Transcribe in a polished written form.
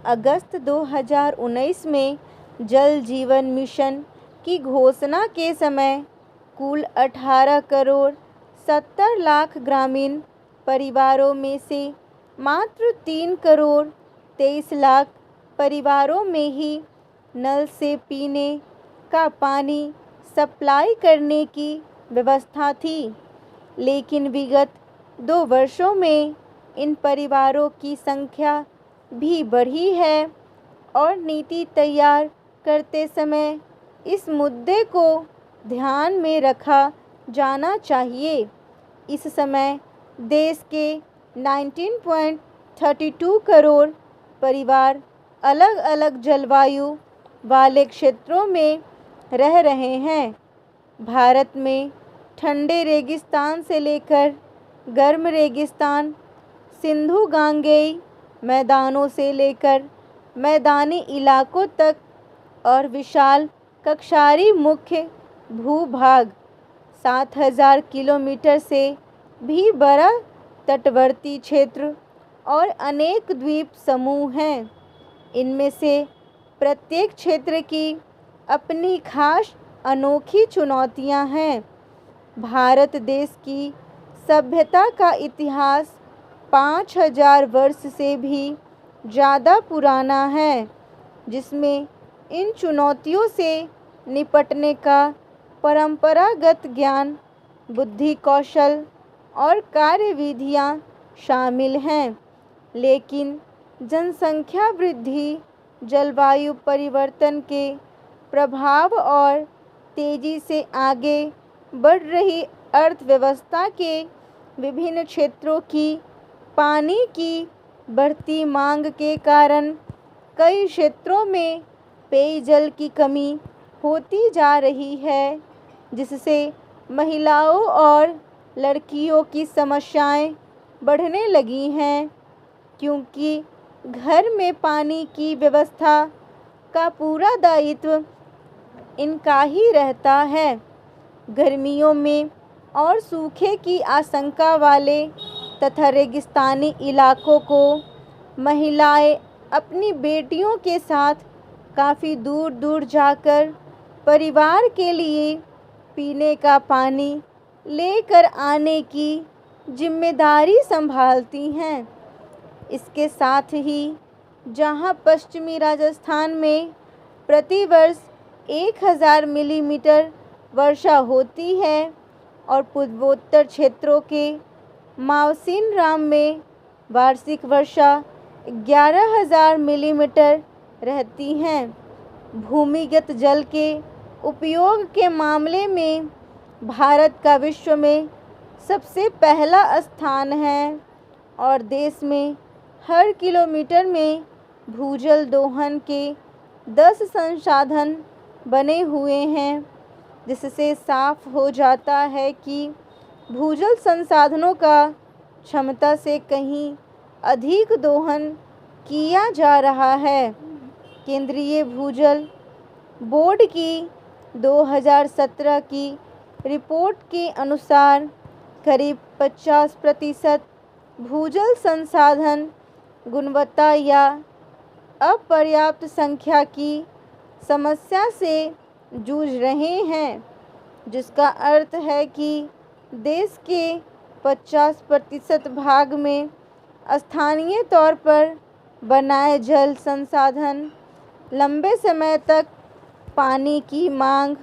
अगस्त 2019 में जल जीवन मिशन की घोषणा के समय कुल 18 करोड़ 70 लाख ग्रामीण परिवारों में से मात्र 3 करोड़ 23 लाख परिवारों में ही नल से पीने का पानी सप्लाई करने की व्यवस्था थी। लेकिन विगत 2 वर्षों में इन परिवारों की संख्या भी बढ़ी है और नीति तैयार करते समय इस मुद्दे को ध्यान में रखा जाना चाहिए। इस समय देश के 19.32 करोड़ परिवार अलग अलग जलवायु वाले क्षेत्रों में रह रहे हैं। भारत में ठंडे रेगिस्तान से लेकर गर्म रेगिस्तान, सिंधु गांगेय मैदानों से लेकर मैदानी इलाकों तक और विशाल कक्षारी मुख्य भूभाग 7000 किलोमीटर से भी बड़ा तटवर्ती क्षेत्र और अनेक द्वीप समूह हैं। इनमें से प्रत्येक क्षेत्र की अपनी खास अनोखी चुनौतियां हैं। भारत देश की सभ्यता का इतिहास 5000 वर्ष से भी ज़्यादा पुराना है, जिसमें इन चुनौतियों से निपटने का परंपरागत ज्ञान, बुद्धि कौशल और कार्यविधियां शामिल हैं। लेकिन जनसंख्या वृद्धि, जलवायु परिवर्तन के प्रभाव और तेज़ी से आगे बढ़ रही अर्थव्यवस्था के विभिन्न क्षेत्रों की पानी की बढ़ती मांग के कारण कई क्षेत्रों में पेयजल की कमी होती जा रही है, जिससे महिलाओं और लड़कियों की समस्याएं बढ़ने लगी हैं, क्योंकि घर में पानी की व्यवस्था का पूरा दायित्व इनका ही रहता है। गर्मियों में और सूखे की आशंका वाले तथा रेगिस्तानी इलाकों को महिलाएं अपनी बेटियों के साथ काफ़ी दूर दूर जाकर परिवार के लिए पीने का पानी लेकर आने की जिम्मेदारी संभालती हैं। इसके साथ ही जहां पश्चिमी राजस्थान में प्रतिवर्ष 1000 मिलीमीटर वर्षा होती है और पूर्वोत्तर क्षेत्रों के मावसिनराम में वार्षिक वर्षा 11000 मिलीमीटर रहती हैं। भूमिगत जल के उपयोग के मामले में भारत का विश्व में सबसे पहला स्थान है और देश में हर किलोमीटर में भूजल दोहन के 10 संसाधन बने हुए हैं, जिससे साफ हो जाता है कि भूजल संसाधनों का क्षमता से कहीं अधिक दोहन किया जा रहा है। केंद्रीय भूजल बोर्ड की 2017 की रिपोर्ट के अनुसार करीब 50% भूजल संसाधन गुणवत्ता या अपर्याप्त संख्या की समस्या से जूझ रहे हैं, जिसका अर्थ है कि देश के 50% भाग में स्थानीय तौर पर बनाए जल संसाधन लंबे समय तक पानी की मांग